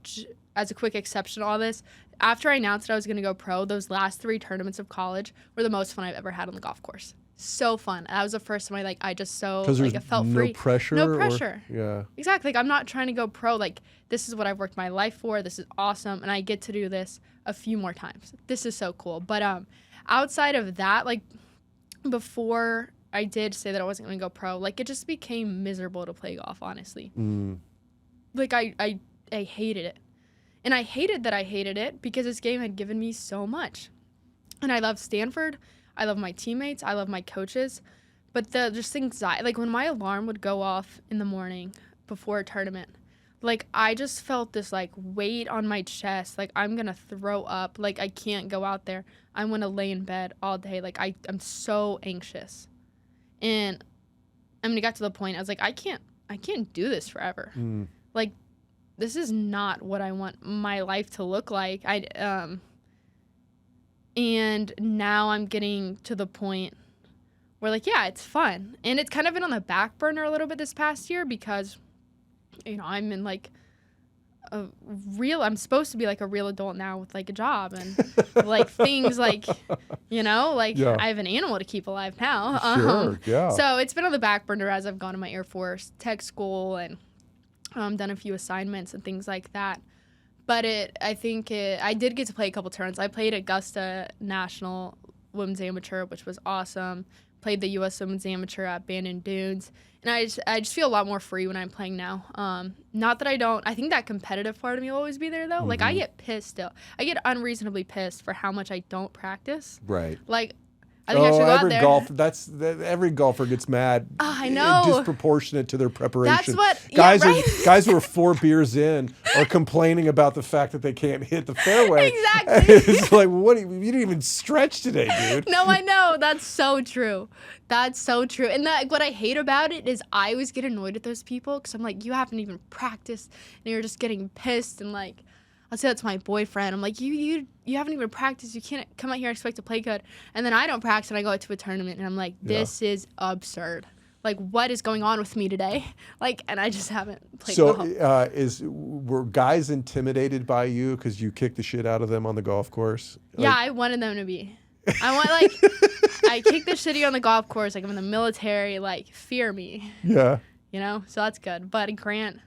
as a quick exception to all this, after I announced that I was going to go pro, those last 3 tournaments of college were the most fun I've ever had on the golf course. So fun. That was the first time I just I felt free. No pressure? No pressure. Yeah. Exactly. I'm not trying to go pro. This is what I've worked my life for. This is awesome. And I get to do this a few more times. This is so cool. But outside of that, before I did say that I wasn't going to go pro, it just became miserable to play golf, honestly. I hated it. And I hated that I hated it because this game had given me so much. And I love Stanford. I love my teammates. I love my coaches. But the just anxiety, like when my alarm would go off in the morning before a tournament, like I just felt this like weight on my chest. Like I'm going to throw up. Like I can't go out there. I want to lay in bed all day. Like I'm so anxious. And I mean, it got to the point I was like, I can't do this forever. Like this is not what I want my life to look like. And now I'm getting to the point where like, yeah, it's fun. And it's kind of been on the back burner a little bit this past year because, you know, I'm in like I'm supposed to be like a real adult now with like a job and like things like, you know, like I have an animal to keep alive now. Sure, yeah. So it's been on the back burner as I've gone to my Air Force tech school and done a few assignments and things like that. But I did get to play a couple turns. I played Augusta National Women's Amateur, which was awesome. Played the U.S. Women's Amateur at Bandon Dunes. And I just feel a lot more free when I'm playing now. Not that I think that competitive part of me will always be there, though. Mm-hmm. Like, I get pissed still. I get unreasonably pissed for how much I don't practice. Right. Like, I think I should go out there. Every golfer gets mad. I know. Disproportionate to their preparation. That's what Guys who are 4 beers in are complaining about the fact that they can't hit the fairway. Exactly. It's like, you didn't even stretch today, dude. No, I know. That's so true. That's so true. And what I hate about it is I always get annoyed at those people because I'm like, you haven't even practiced and you're just getting pissed and like. I'll say that to my boyfriend. I'm like, you haven't even practiced. You can't come out here and expect to play good. And then I don't practice and I go out to a tournament and I'm like, this is absurd. Like, what is going on with me today? Like, and I just haven't played golf. So were guys intimidated by you because you kicked the shit out of them on the golf course? Yeah, I wanted them to be. I kicked the shitty on the golf course. Like, I'm in the military. Like, fear me. Yeah. You know? So that's good. But Grant,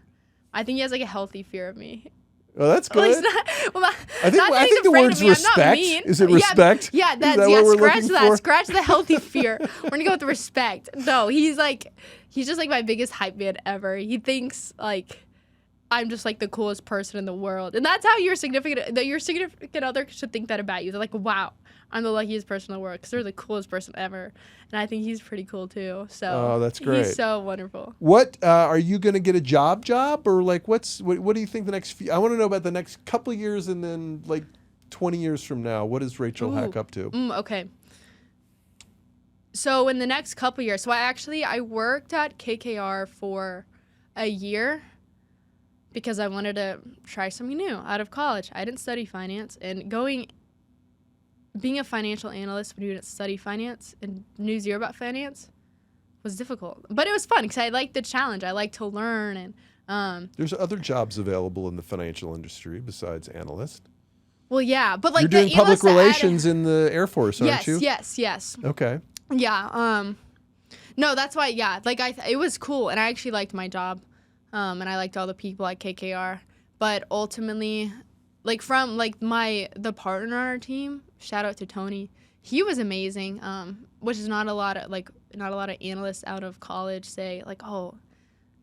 I think he has like a healthy fear of me. Oh, that's good. I think the word's respect. Is it respect? Yeah, scratch that. Scratch the healthy fear. We're gonna go with respect. No, he's just like my biggest hype man ever. He thinks like I'm just like the coolest person in the world, and that's how your significant other should think that about you. They're like, wow, I'm the luckiest person in the world because they're the coolest person ever, and I think he's pretty cool too. So that's great. He's so wonderful. What are you going to get a job or like what do you think the next few? I want to know about the next couple of years and then like 20 years from now. What is Rachel Hack up to? Okay. So in the next couple of years, so I worked at KKR for a year. Because I wanted to try something new out of college. I didn't study finance, and being a financial analyst when you didn't study finance and knew zero about finance was difficult. But it was fun because I liked the challenge. I liked to learn. And there's other jobs available in the financial industry besides analyst. Well, yeah, but like you're doing public relations in the Air Force, aren't you? Yes. Okay. Yeah. No, that's why. Yeah, like it was cool, and I actually liked my job. And I liked all the people at KKR, but ultimately, like from like the partner on our team, shout out to Tony, he was amazing. Which is not a lot of analysts out of college say like, oh,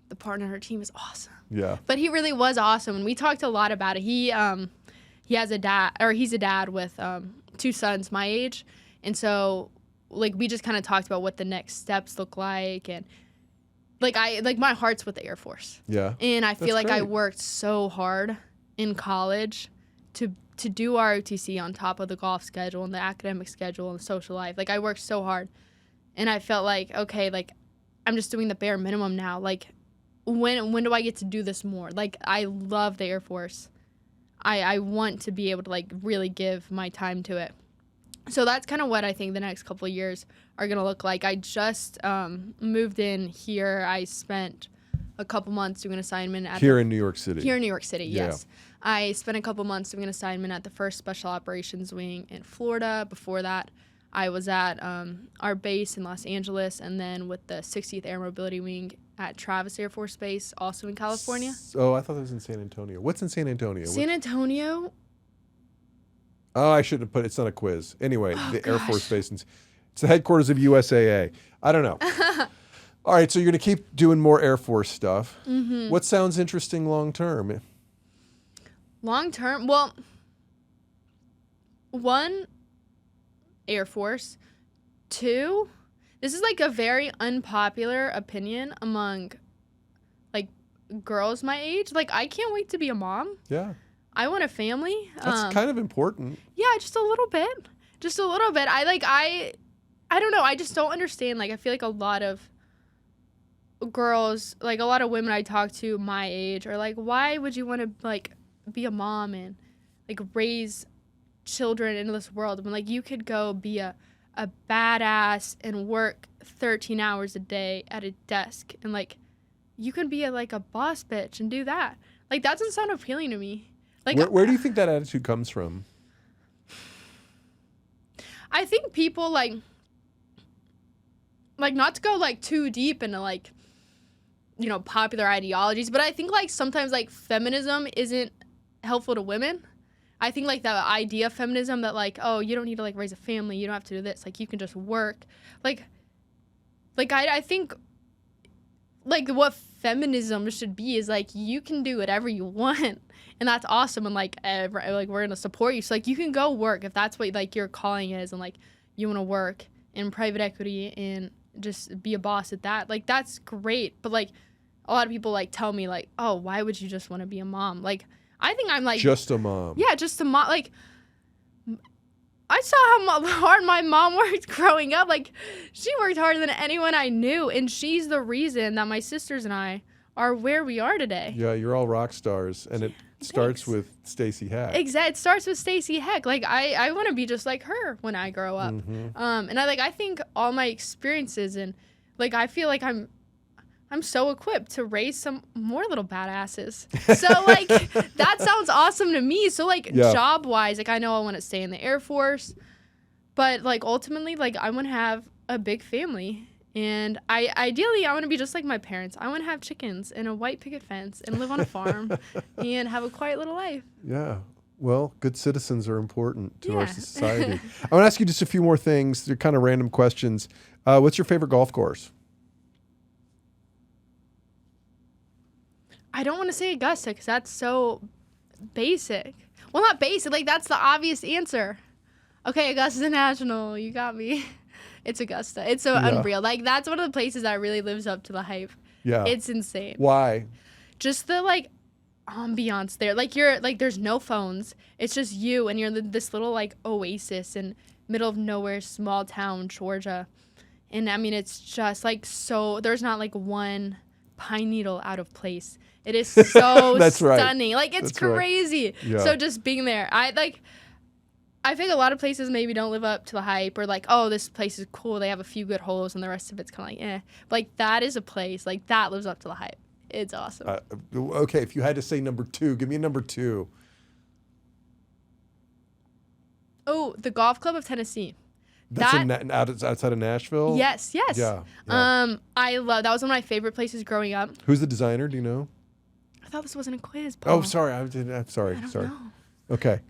the partner on our team is awesome. Yeah. But he really was awesome, and we talked a lot about it. He has a dad with 2 sons my age, and so like we just kind of talked about what the next steps look like and. Like my heart's with the Air Force. Yeah. And I feel like great. I worked so hard in college to do ROTC on top of the golf schedule and the academic schedule and the social life. Like I worked so hard. And I felt like, okay, like I'm just doing the bare minimum now. Like when do I get to do this more? Like I love the Air Force. I want to be able to like really give my time to it. So that's kind of what I think the next couple of years are going to look like. I just moved in here. I spent a couple months doing an assignment in New York City. Here in New York City, yes. I spent a couple months doing an assignment at the 1st Special Operations Wing in Florida. Before that, I was at our base in Los Angeles, and then with the 60th Air Mobility Wing at Travis Air Force Base, also in California. Oh, I thought that was in San Antonio. What's in San Antonio? San Antonio? Oh, I should have put it's not a quiz. Anyway, Air Force Base. It's the headquarters of USAA. I don't know. All right, so you're going to keep doing more Air Force stuff. Mm-hmm. What sounds interesting long term? Long term, well, one, Air Force. Two, this is like a very unpopular opinion among like girls my age. Like, I can't wait to be a mom. Yeah. I want a family. That's kind of important. Yeah, just a little bit. Just a little bit. I don't know. I just don't understand. Like, I feel like a lot of girls, like a lot of women I talk to my age are like, why would you want to like be a mom and like raise children into this world when like you could go be a badass and work 13 hours a day at a desk and like you can be like a boss bitch and do that. Like, that doesn't sound appealing to me. Like, Where do you think that attitude comes from? I think people like not to go like too deep into like, you know, popular ideologies, but I think like sometimes like feminism isn't helpful to women. I think like the idea of feminism that like, oh, you don't need to like raise a family, you don't have to do this, like you can just work. Like I think like what feminism should be is like you can do whatever you want and that's awesome and like like we're gonna support you. So like you can go work if that's what like your calling is and like you want to work in private equity and just be a boss at that. Like that's great, but like a lot of people like tell me like, oh, why would you just want to be a mom? Like I think I'm like just a mom. Yeah, just a mom. Like I saw how hard my mom worked growing up. Like she worked harder than anyone I knew, and she's the reason that my sisters and I are where we are today. Yeah, you're all rock stars, and it starts with Stacey Heck. Exactly, it starts with Stacey Heck. Like I want to be just like her when I grow up. Mm-hmm. And I think all my experiences and like I feel like I'm so equipped to raise some more little badasses. So like that sounds awesome to me. So like job wise, like I know I want to stay in the Air Force, but like ultimately like I want to have a big family. And ideally I want to be just like my parents. I want to have chickens and a white picket fence and live on a farm and have a quiet little life. Yeah. Well, good citizens are important to our society. I want to ask you just a few more things. They're kind of random questions. What's your favorite golf course? I don't want to say Augusta because that's so basic. Well, not basic. Like, that's the obvious answer. Okay, Augusta National. You got me. It's Augusta. It's so unreal. Like, that's one of the places that really lives up to the hype. Yeah. It's insane. Why? Just the, like, ambiance there. Like, you're, like, there's no phones. It's just you, and you're in this little, like, oasis in middle of nowhere, small town, Georgia. And, I mean, it's just, like, so, there's not, like, one pine needle out of place. It is so stunning. Like, it's crazy. Right. Yeah. So just being there, I think a lot of places maybe don't live up to the hype or like, oh, this place is cool. They have a few good holes and the rest of it's kind of like, eh. But like that is a place like that lives up to the hype. It's awesome. Okay, if you had to say number two, give me a number two. Oh, the Golf Club of Tennessee. That's outside of Nashville? Yes. Yeah. I love, that was one of my favorite places growing up. Who's the designer? Do you know? I thought this wasn't a quiz, Paul. Oh, sorry. I'm sorry. I don't sorry. know. Okay.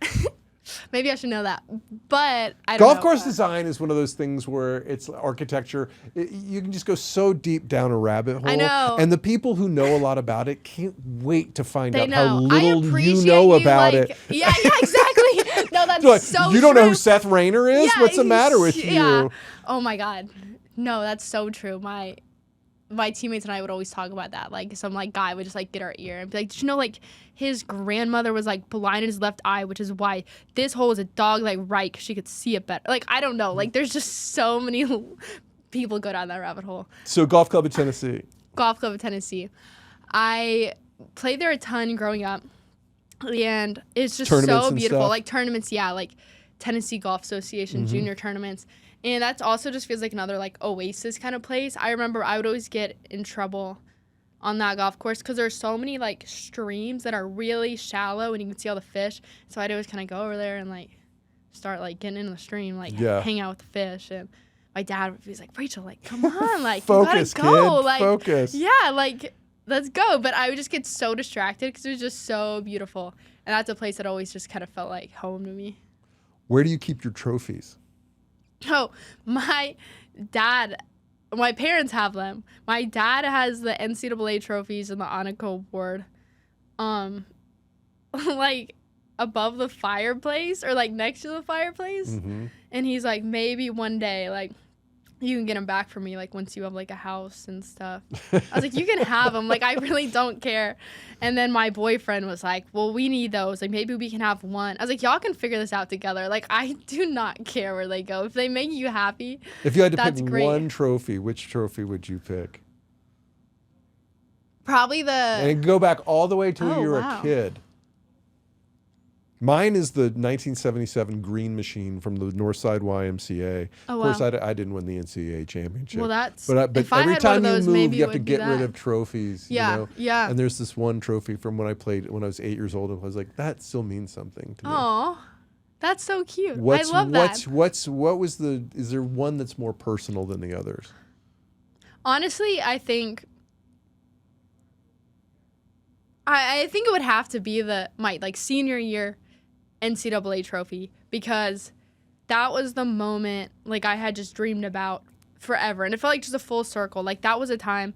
Maybe I should know that, but I don't Golf know. course design is one of those things where it's architecture. You can just go so deep down a rabbit hole. I know. And the people who know a lot about it can't wait to find out know. how little you know know about it. Yeah, exactly. No, that's Like, so you don't know true. who Seth Rayner is? Yeah, What's the matter with yeah. you? Oh my God. No, that's so true. My teammates and I would always talk about that. Like some like guy would just like get our ear and be like, did you know like his grandmother was like blind in his left eye, which is why this hole is a dog like right because she could see it better. Like I don't know. Like there's just so many people go down that rabbit hole. So Golf Club of Tennessee. Golf Club of Tennessee. I played there a ton growing up, and it's just Tournaments so and beautiful. stuff? Like tournaments, yeah, like Tennessee Golf Association junior tournaments. And that's also just feels like another like oasis kind of place. I remember I would always get in trouble on that golf course because there's so many like streams that are really shallow and you can see all the fish. So I'd always kind of go over there and like start like getting into the stream, like hang out with the fish. And my dad was like, Rachel, like come on, like Focus, you gotta go, kid. like Focus. yeah, like let's go. But I would just get so distracted because it was just so beautiful. And that's a place that always just kind of felt like home to me. Where do you keep your trophies? Oh, my parents have them. My dad has the NCAA trophies and the Annika Award. Like above the fireplace or like next to the fireplace. Mm-hmm. And he's like, maybe one day, like, you can get them back for me, like, once you have, like, a house and stuff. I was like, you can have them. Like, I really don't care. And then my boyfriend was like, well, we need those. Like, maybe we can have one. I was like, y'all can figure this out together. Like, I do not care where they go. If they make you happy, If you had to that's pick great. one trophy, which trophy would you pick? Probably the... And go back all the way to when Oh, you were wow. a kid. Mine is the 1977 Green Machine from the Northside YMCA. Oh, Of course, wow. I didn't win the NCAA championship. Well, that's... But if I every had one time of those, you move, maybe you it have to would be get rid that. of trophies. Yeah, You know? yeah. And there's this one trophy from when I played when I was 8 years old. And I was like, that still means something to me. Aw, that's so cute. I love that. Is there one that's more personal than the others? Honestly, I think... I think it would have to be my like senior year NCAA trophy, because that was the moment like I had just dreamed about forever, and it felt like just a full circle. Like that was a time,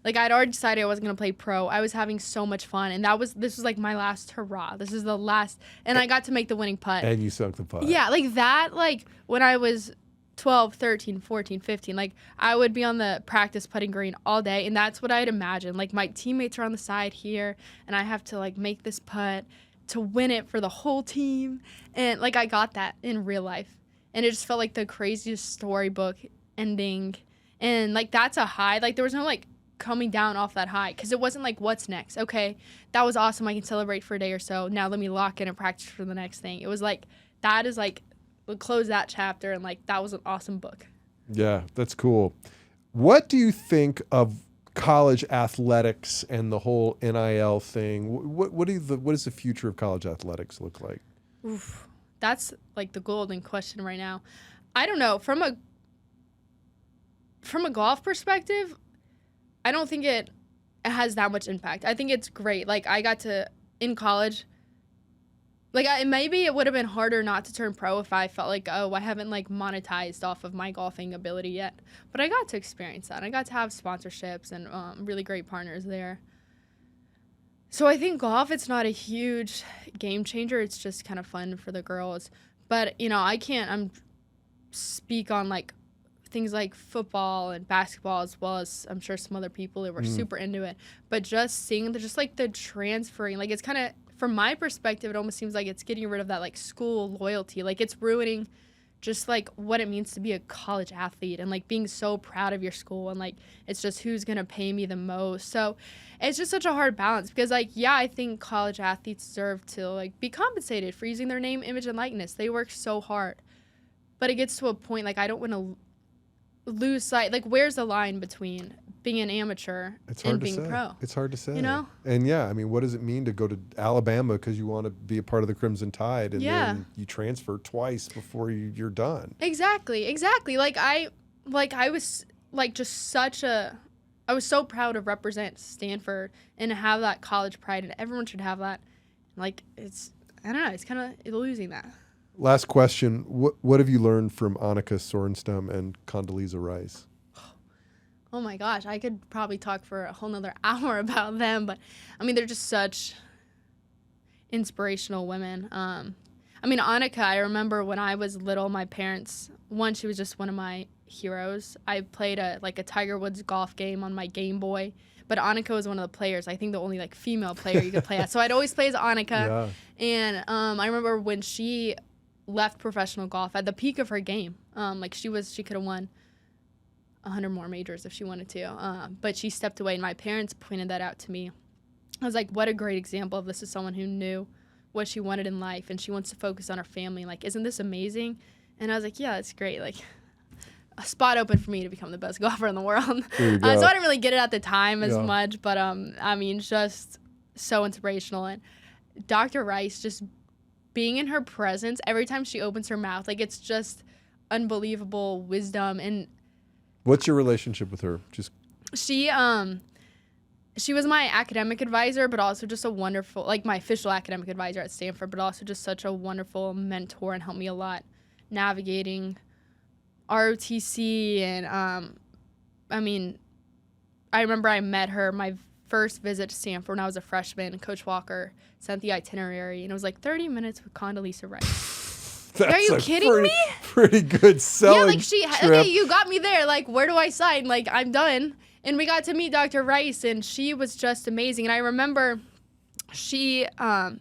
like I'd already decided I wasn't gonna play pro. I was having so much fun, and this was like my last hurrah. This is the last, and I got to make the winning putt. And you sunk the putt. Yeah, like that, like when I was 12, 13, 14, 15, like I would be on the practice putting green all day, and that's what I'd imagine. Like my teammates are on the side here, and I have to like make this putt to win it for the whole team. And like I got that in real life, and it just felt like the craziest storybook ending. And like that's a high. Like there was no like coming down off that high, because it wasn't like, what's next? Okay, that was awesome, I can celebrate for a day or so, now let me lock in and practice for the next thing. It was like, that is like, we'll close that chapter, and like that was an awesome book. Yeah, that's cool. What do you think of college athletics and the whole NIL thing? What does the future of college athletics look like? Oof, that's like the golden question right now. I don't know. From a golf perspective, I don't think it has that much impact. I think it's great. Like I got to, in college, like maybe it would have been harder not to turn pro if I felt like, oh, I haven't like monetized off of my golfing ability yet. But I got to experience that. I got to have sponsorships and really great partners there. So I think golf, it's not a huge game changer. It's just kind of fun for the girls. But, you know, I can't speak on like things like football and basketball, as well as I'm sure some other people who were super into it. But just seeing the transferring, like it's kind of, from my perspective, it almost seems like it's getting rid of that like school loyalty. Like it's ruining just like what it means to be a college athlete, and like being so proud of your school, and like it's just who's gonna pay me the most. So it's just such a hard balance, because like, yeah, I think college athletes deserve to like be compensated for using their name, image, and likeness. They work so hard. But it gets to a point like I don't want to lose sight. Like where's the line between being an amateur and being pro? It's hard to say. You know? And yeah, I mean, what does it mean to go to Alabama because you want to be a part of the Crimson Tide, and then you transfer twice before you're done? Exactly. Like I was like just I was so proud to represent Stanford and to have that college pride, and everyone should have that. Like I don't know, it's kind of losing that. Last question. What have you learned from Annika Sörrenstam and Condolleezza Rice? Oh my gosh, I could probably talk for a whole nother hour about them, but I mean, they're just such inspirational women. I mean, Annika, I remember when I was little, my parents, she was just one of my heroes. I played a Tiger Woods golf game on my Game Boy, but Annika was one of the players, I think the only like female player you could play at. So I'd always play as Annika. Yeah. And I remember when she left professional golf at the peak of her game, she could have won 100 more majors if she wanted to, but she stepped away, and my parents pointed that out to me. I was like, what a great example of this is someone who knew what she wanted in life, and she wants to focus on her family. Like, isn't this amazing? And I was like, yeah, that's great. Like, a spot open for me to become the best golfer in the world. So I didn't really get it at the time as much, but I mean, just so inspirational. And Dr. Rice, just being in her presence every time she opens her mouth, like it's just unbelievable wisdom. And what's your relationship with her? Just she was my academic advisor, but also just a wonderful, like my official academic advisor at Stanford, but also just such a wonderful mentor, and helped me a lot navigating ROTC. And I mean, I remember I met her my first visit to Stanford when I was a freshman. Coach Walker sent the itinerary, and it was like 30 minutes with Condolleezza Rice. That's Are you kidding me? Pretty good selling Yeah, like trip. Okay, you got me there. Like, where do I sign? Like, I'm done. And we got to meet Dr. Rice, and she was just amazing. And I remember she,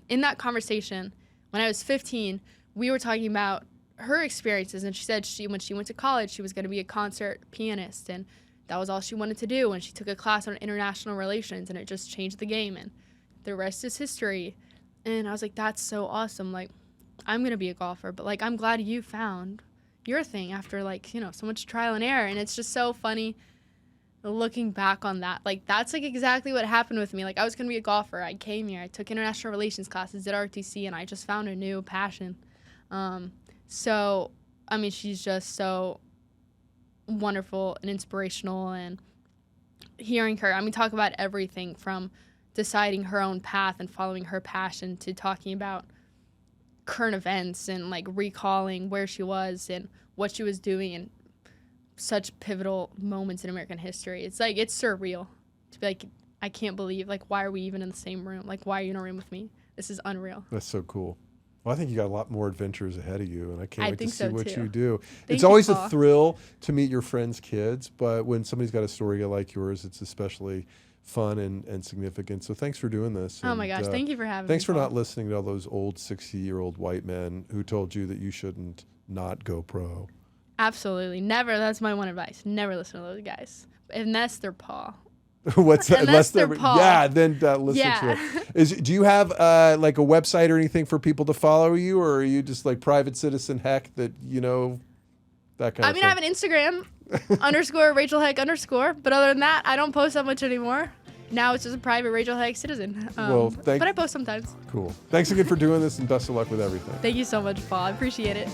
in that conversation, when I was 15, we were talking about her experiences, and she said when she went to college, she was going to be a concert pianist, and that was all she wanted to do. And she took a class on international relations, and it just changed the game, and the rest is history. And I was like, that's so awesome. Like, I'm going to be a golfer, but like, I'm glad you found your thing after like, you know, so much trial and error. And it's just so funny looking back on that. Like, that's like exactly what happened with me. Like, I was going to be a golfer. I came here, I took international relations classes, did RTC, and I just found a new passion. So, I mean, she's just so wonderful and inspirational, and hearing her, I mean, talk about everything from deciding her own path and following her passion to talking about current events and like recalling where she was and what she was doing in such pivotal moments in American history. It's like, it's surreal to be like, I can't believe, like, why are we even in the same room? Like, why are you in a room with me? This is unreal. That's so cool. Well, I think you got a lot more adventures ahead of you, and I can't wait to see what too. you do. Thank It's always you, a Paul. thrill to meet your friends' kids, but when somebody's got a story like yours, it's especially fun and significant. So thanks for doing this. Oh my gosh, thank you for having me. Thanks for Paul. not listening to all those old 60-year-old white men who told you that you shouldn't not go pro. Absolutely. Never. That's my one advice. Never listen to those guys. Unless they're Paul. What's that? Unless they're Paul. Yeah, then listen to it. Do you have like a website or anything for people to follow you, or are you just like private citizen heck that, you know, that kind of thing? I have an Instagram _ Rachel Heck _, but other than that, I don't post that much anymore. Now it's just a private Rachel Heck citizen. But I post sometimes. Cool. Thanks again for doing this, and best of luck with everything. Thank you so much, Paul. I appreciate it.